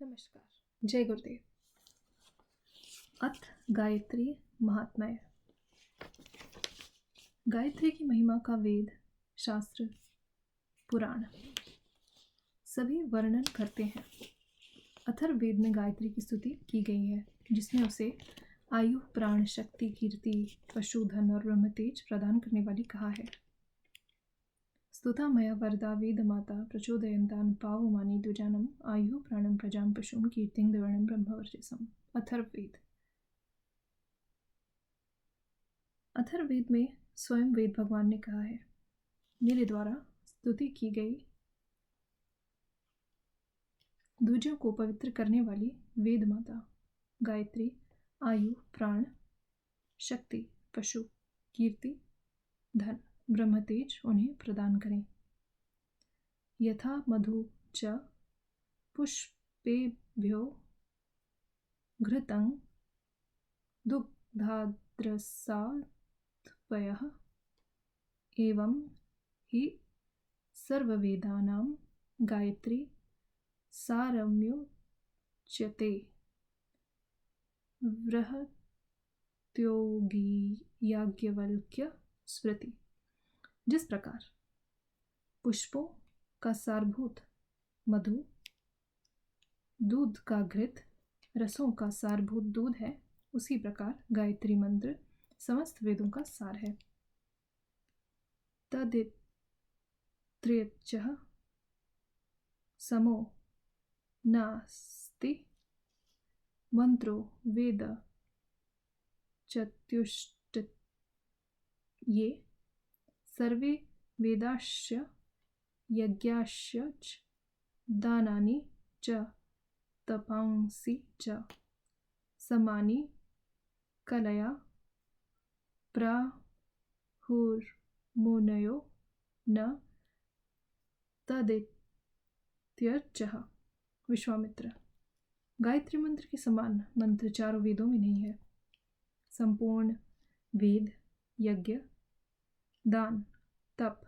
नमस्कार। जय गुरुदेव। अथ गायत्री महात्म्य। गायत्री की महिमा का वेद, शास्त्र, पुराण सभी वर्णन करते हैं। अथर्ववेद में गायत्री की स्तुति की गई है, जिसमें उसे आयु, प्राण, शक्ति, कीर्ति, पशुधन और ब्रह्मतेज प्रदान करने वाली कहा है। स्तुता मया वरदा वेद माता प्रचोदयन्तान् पावमानि द्विजानम् आयु प्राणं प्रजां पशुं कीर्तिं द्रविणं ब्रह्मवर्चसम्। अथर्ववेद। अथर्ववेद में स्वयं वेद भगवान ने कहा है, मेरे द्वारा स्तुति की गई द्विजों को पवित्र करने वाली वेद माता गायत्री आयु, प्राण, शक्ति, पशु, कीर्ति, धन, ब्रह्मतेज उन्हें प्रदान करें। यथा मधु च पुष्पेभ्यो घृतं दुग्धाद्रसात्पयः एवं हि सर्ववेदानां गायत्री सारम्योच्यते। बृहत्योगी याज्ञवल्क्य स्मृति। जिस प्रकार पुष्पों का सारभूत मधु, दूध का घृत, रसों का सारभूत दूध है, उसी प्रकार गायत्री मंत्र समस्त वेदों का सार है। तदित्र्यचः समो नास्ति मंत्रो वेद चतुष्ट ये सर्वे वेदाश्च यज्ञाश्च दानानि च तपांसि च समानि कलया प्राहुर्मुनयो न तदित्यर्चः। विश्वामित्र। गायत्री मंत्र के समान मंत्र चारों वेदों में नहीं है। संपूर्ण वेद, यज्ञ, दान, तप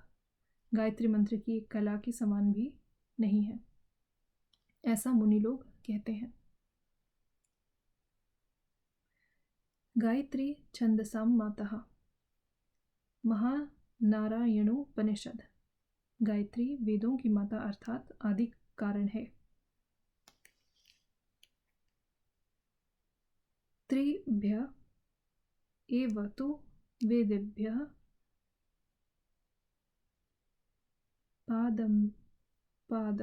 गायत्री मंत्र की एक कला के समान भी नहीं है, ऐसा मुनि लोग कहते हैं। गायत्री छंदसां मातः। महानारायणोपनिषद। गायत्री वेदों की माता अर्थात आदि कारण है। त्रिभ्य एव तु वेदेभ्यः पादं पाद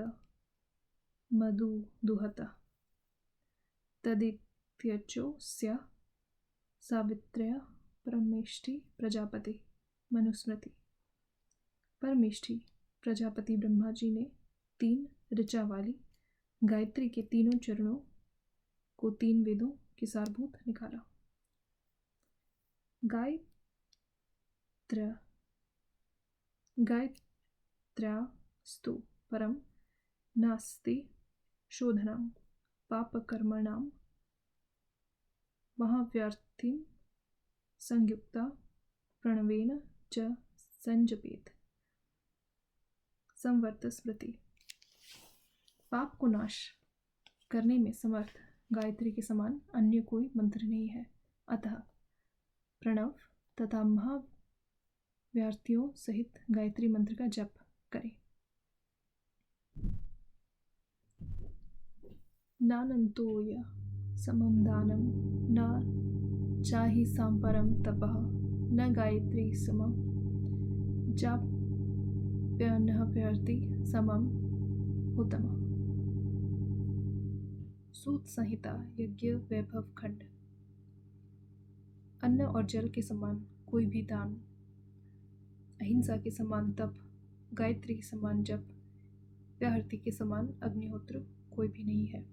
मधु दुहतः। तदित्यचो स्य सावित्र्य परमेष्ठि प्रजापति। मनुस्मृति। परमेष्ठि प्रजापति ब्रह्मा जी ने 3 ऋचा वाली गायत्री के तीनों चरणों को 3 वेदों के सारभूत निकाला। गायत्र्यास्तु परम नास्ति शोधनं पापकर्मणां महाव्यार्थिं संयुक्ता प्रणवेन च संजपेत। संवर्त स्मृति। पाप को नाश करने में समर्थ गायत्री के समान अन्य कोई मंत्र नहीं है। अतः प्रणव तथा महाव्यार्थियों सहित गायत्री मंत्र का जप करें। नानन्तोय समं दानं न चाहि सांपरं तपः न गायत्री समं जाप्यन्नह्यर्ति समं उत्तमः। सूत संहिता यज्ञ वैभव खंड। अन्न और जल के समान कोई भी दान, अहिंसा के समान तप, गायत्री के समान जप, व्याहृति के समान अग्निहोत्र कोई भी नहीं है।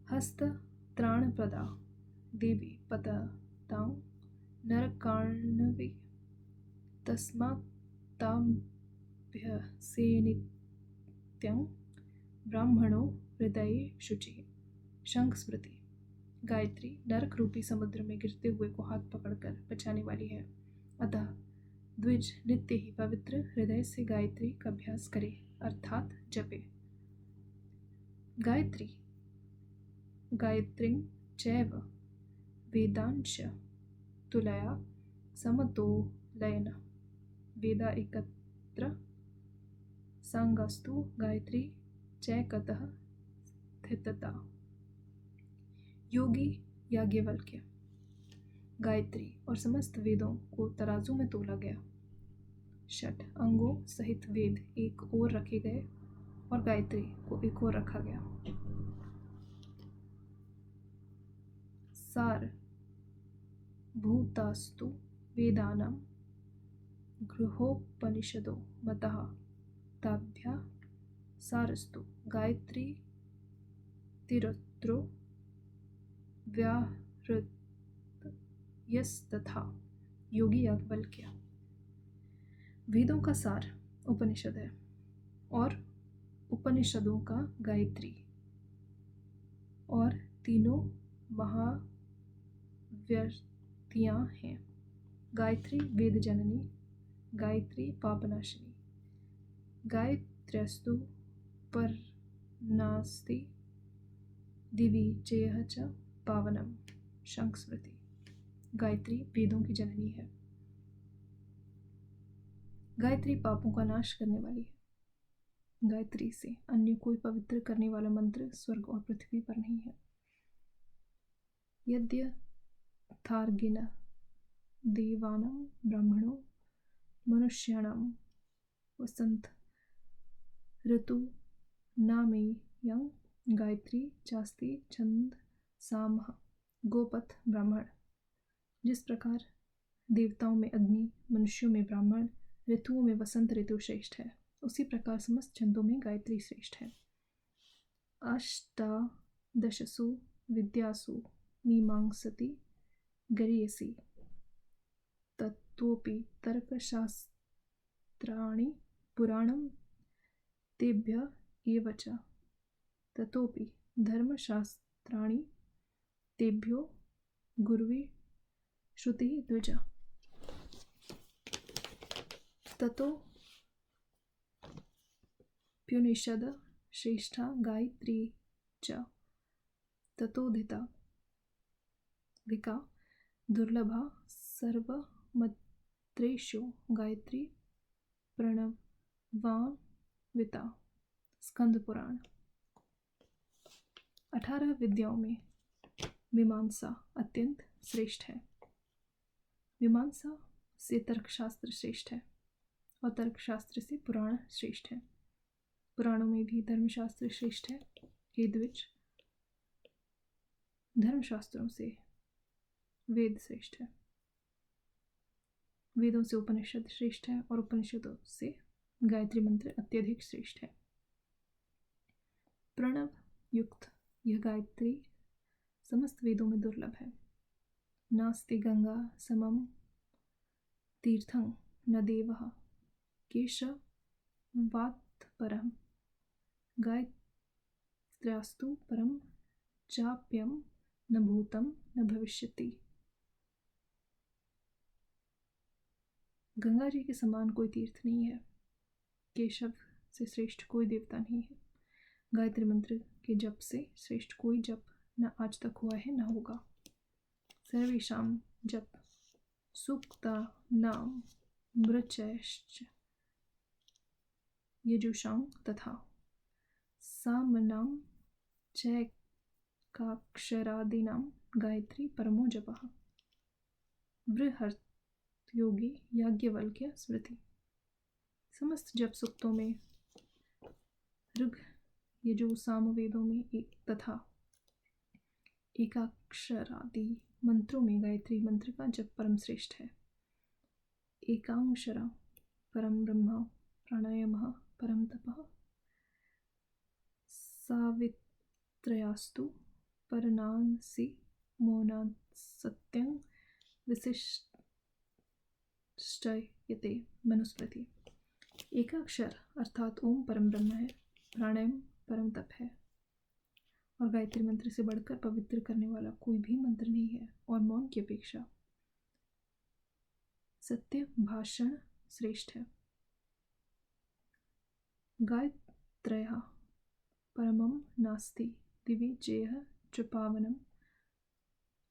हस्त त्राण प्रदा देवी पततां नरकार्णवे तस्मात्ताभ्यसेनित्यं ब्राह्मणो हृदये शुचिः। शंख स्मृति। गायत्री नरक रूपी समुद्र में गिरते हुए को हाथ पकड़कर बचाने वाली है। अतः द्विज नित्य ही पवित्र हृदय से गायत्री का अभ्यास करे, अर्थात जपे। गायत्री गायत्रीं चैव वेदांश तुलया समतोलयन वेदा एकत्र सांगस्तु गायत्री चैकतः स्थितता। योगी याज्ञवल्क्य। गायत्री और समस्त वेदों को तराजू में तोला गया। 6 अंगों सहित वेद एक ओर रखे गए और गायत्री को एक ओर रखा गया। सार भूतास्तु वेदानां गृहोपनिषदो मतः ताभ्या सारस्तु गायत्री तिरत्रो व्याहृतयस्तथा। योगी याज्ञवल्क्य। वेदों का सार उपनिषद है और उपनिषदों का गायत्री और तीनों महाव्यक्तियां हैं। गायत्री वेद जननी, गायत्री पापनाशिनी, गायत्र्यस्तु परनास्ति दिवि चेह च पावनम। शंख स्मृति। गायत्री वेदों की जननी है। गायत्री पापों का नाश करने वाली है। गायत्री से अन्य कोई पवित्र करने वाला मंत्र स्वर्ग और पृथ्वी पर नहीं है। यद्यथार्गिण देवानां ब्राह्मणों मनुष्याणां वसंत ऋतु नामेयं गायत्री चास्ति छंद सामः। गोपथ ब्राह्मण। जिस प्रकार देवताओं में अग्नि, मनुष्यों में ब्राह्मण, ऋतुओं में वसंत ऋतु श्रेष्ठ है, उसी प्रकार समस्त छंदों में गायत्री श्रेष्ठ है। अष्टादशसु विद्यासु मीमांसति गरीयसी तत्वोपि तर्कशास्त्राणि पुराणं तेभ्य एव च ततोपि धर्मशास्त्राणि तेभ्यो गुरुवे श्रुति द्विज। ततो प्युनिषद श्रेष्ठा गायत्री च ततोधिका दुर्लभा सर्वमत्रेषु गायत्री प्रणवान्विता। स्कंद पुराण। 18 विद्याओं में मीमांसा अत्यंत श्रेष्ठ है। मीमांसा से तर्कशास्त्र श्रेष्ठ है और तर्कशास्त्र से पुराण श्रेष्ठ है। पुराणों में भी धर्मशास्त्र श्रेष्ठ है। हे द्विज, धर्मशास्त्रों से वेद श्रेष्ठ है, वेदों से उपनिषद श्रेष्ठ है और उपनिषदों से गायत्री मंत्र अत्यधिक श्रेष्ठ है। प्रणव युक्त यह गायत्री समस्त वेदों में दुर्लभ है। नास्ति गंगा समम तीर्थं न देवः केशवात् परम गायत्र्यास्तु परम चाप्यम न भूतम न भविष्यति। गंगा जी के समान कोई तीर्थ नहीं है, केशव से श्रेष्ठ कोई देवता नहीं है, गायत्री मंत्र के जप से श्रेष्ठ कोई जप न आज तक हुआ है न होगा। सर्वेषां जप सूक्ता नाम मृचैश्च यजुषां तथा सामनां चैकाक्षरादीनां गायत्री परमो जपः। बृहत् योगी याज्ञवल्क्य स्मृति। समस्त जप सूक्तों में, ऋग यजु साम वेदों में तथा एकाक्षरादि मंत्रों में गायत्री मंत्र का जप परम श्रेष्ठ है। एकाक्षरा परम ब्रह्म, प्राणायामः परम तपः, सावित्रयास्तु परनांसि मौनात् सत्यं विशिष्टयते। मनुस्मृति। एकाक्षर अर्थात ओम परम ब्रह्म है, प्राणायाम परम तप है और गायत्री मंत्र से बढ़कर पवित्र करने वाला कोई भी मंत्र नहीं है और मौन की अपेक्षा सत्य भाषण श्रेष्ठ है। गायत्रयः परमं नास्ति दिवि चेह च पावनं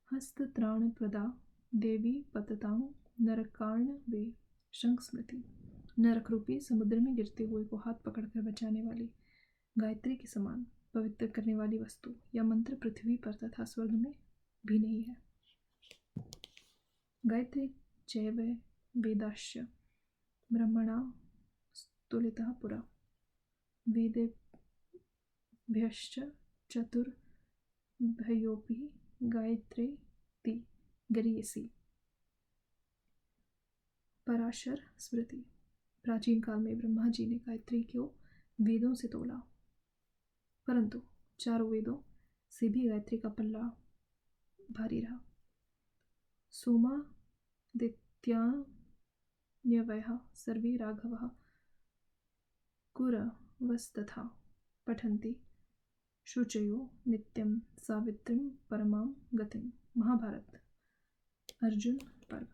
हस्तत्राणप्रदा देवी पततां नरकार्णवे शंख स्मृति। नरक रूपी समुद्र में गिरते हुए को हाथ पकड़कर बचाने वाली गायत्री के समान पवित्र करने वाली वस्तु या मंत्र पृथ्वी पर तथा स्वर्ग में भी नहीं है। गायत्री चैव वेदाश्च ब्रह्मणा स्तुलितः पुरा वेदेभ्यश्च चतुर्भ्योऽपि गायत्रेति गरीयसी। पराशर स्मृति। प्राचीन काल में ब्रह्मा जी ने गायत्री को वेदों से तोला, परंतु चारों वेदों से भी गायत्री का पल्ला भारी रहा। सोमादित्यान्यवयः सर्वे राघवः कुरवस्तथा पठन्ति शुचयो नित्यं सावित्रीं परमां गतिं। महाभारत अर्जुन पर्व।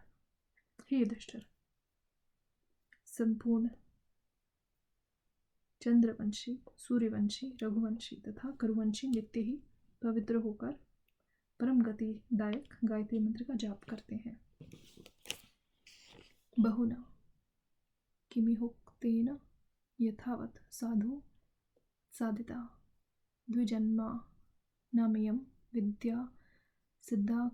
हे युधिष्ठिर, संपूर्ण चंद्रवंशी, सूर्यवंशी, रघुवंशी तथा करुवंशी नित्य ही पवित्र होकर परम गतिदायक गायत्री मंत्र का जाप करते हैं। बहुना किमिहोक्तेन यथावत् साधु साधिता द्विजन्मा नामयम विद्या सिद्धा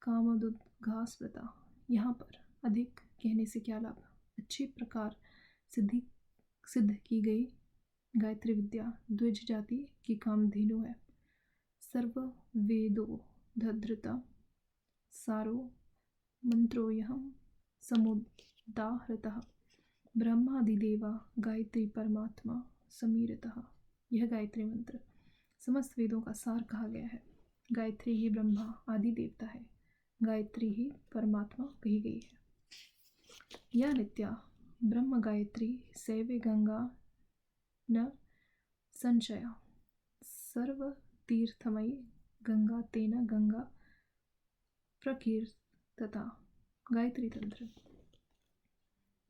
कामदुद्घा स्मृता। यहाँ पर अधिक कहने से क्या लाभ। अच्छी प्रकार सिद्ध की गई गायत्री विद्या द्विज जाति की कामधेनु है। सर्व वेदो धृता सारो मंत्रोऽयं समुदाहृतः ब्रह्मादिदेवा गायत्री परमात्मा समीरतः। यह गायत्री मंत्र समस्त वेदों का सार कहा गया है। गायत्री ही ब्रह्मा आदि देवता है, गायत्री ही परमात्मा कही गई है। या नित्या ब्रह्म गायत्री सैवे गंगा न संशया। सर्वतीर्थमयी गंगा तेन गंगा प्रकीर्तता। गायत्री तंत्र।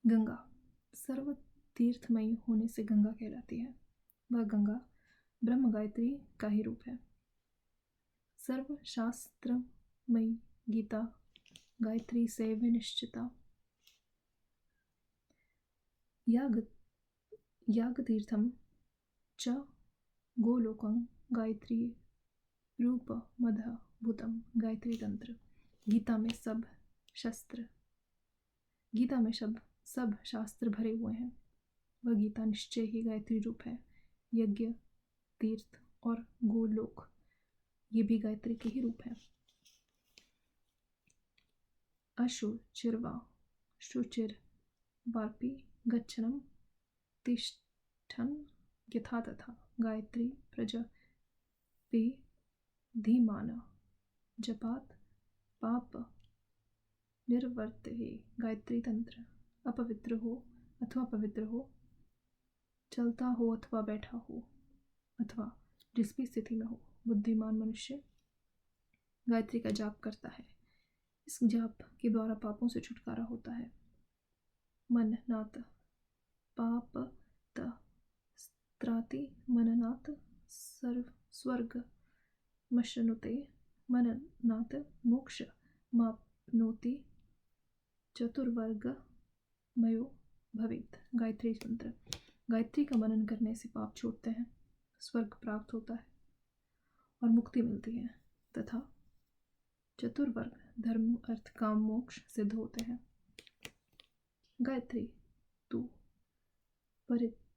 गंगा सर्व तीर्थमयी होने से गंगा कहलाती है। वह गंगा ब्रह्म गायत्री का ही रूप है। सर्व शास्त्रमयी गीता गायत्री सैव निश्चिता। यागतीर्थम च गोलोकं गायत्री रूप मध भूतम। गायत्री तंत्र। गीता में सब शास्त्र भरे हुए हैं। वह गीता निश्चय ही गायत्री रूप है। यज्ञ, तीर्थ और गोलोक ये भी गायत्री के ही रूप है। अशुचिर्वा शुचिर वार्पी गच्छनम तिष्ठन यथा तथा। गायत्री प्रजपे धीमान जपात पाप निर्वर्तते। गायत्री तंत्र। अपवित्र हो अथवा पवित्र हो, चलता हो अथवा बैठा हो, अथवा जिस भी स्थिति में हो, बुद्धिमान मनुष्य गायत्री का जाप करता है। इस जाप के द्वारा पापों से छुटकारा होता है। मननात् पापत त्राति मननात् स्वर्ग मश्नुते मननात् मोक्ष माप्नोति चतुर्वर्गमयो भवेत्। गायत्री मंत्र। गायत्री का मनन करने से पाप छूटते हैं, स्वर्ग प्राप्त होता है और मुक्ति मिलती है तथा चतुर्वर्ग धर्म अर्थ काम मोक्ष सिद्ध होते हैं। गायत्री तु परित्यज्य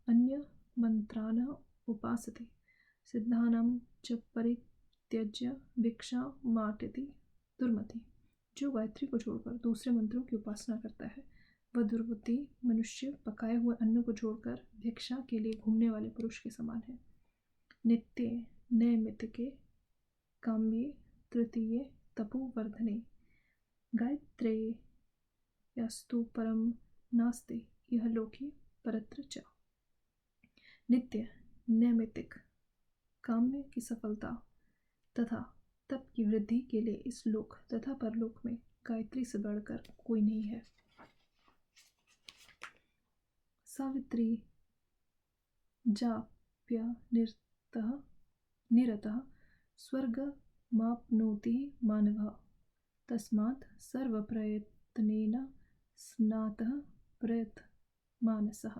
अन्य मंत्रान् उपासते सिद्धानां च परित्यज्य भिक्षा माटिति दुर्मति। जो गायत्री को छोड़कर दूसरे मंत्रों की उपासना करता है वह दुर्मति मनुष्य पकाए हुए अन्न को छोड़कर भिक्षा के लिए घूमने वाले पुरुष के समान है। नित्य नैमित्तिके काम्ये तृतीये तपोवर्धने गायत्रेयस्तु परम नास्ति यह लोके परत्र च। नित्य नैमित्तिक काम्य की सफलता तथा तप की वृद्धि के लिए इस लोक तथा परलोक में गायत्री से बढ़कर कोई नहीं है। सावित्री जाप्य निरतः स्वर्गमाप्नोति मानवः तस्मात् सर्वप्रयत्नेन स्नातः प्रयतमानसः।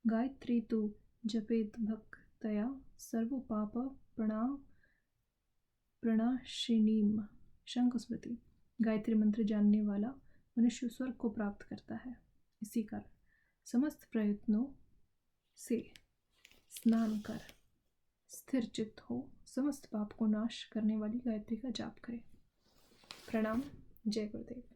गायत्री तु जपेत भक्तया सर्वपापप्रणाशिनीं। शंकुस्मृति। गायत्री मंत्र जानने वाला मनुष्य स्वर्ग को प्राप्त करता है। इसी कारण समस्त प्रयत्नों से स्नान कर स्थिर चित्त हो समस्त पाप को नाश करने वाली गायत्री का जाप करें। प्रणाम। जय गुरुदेव।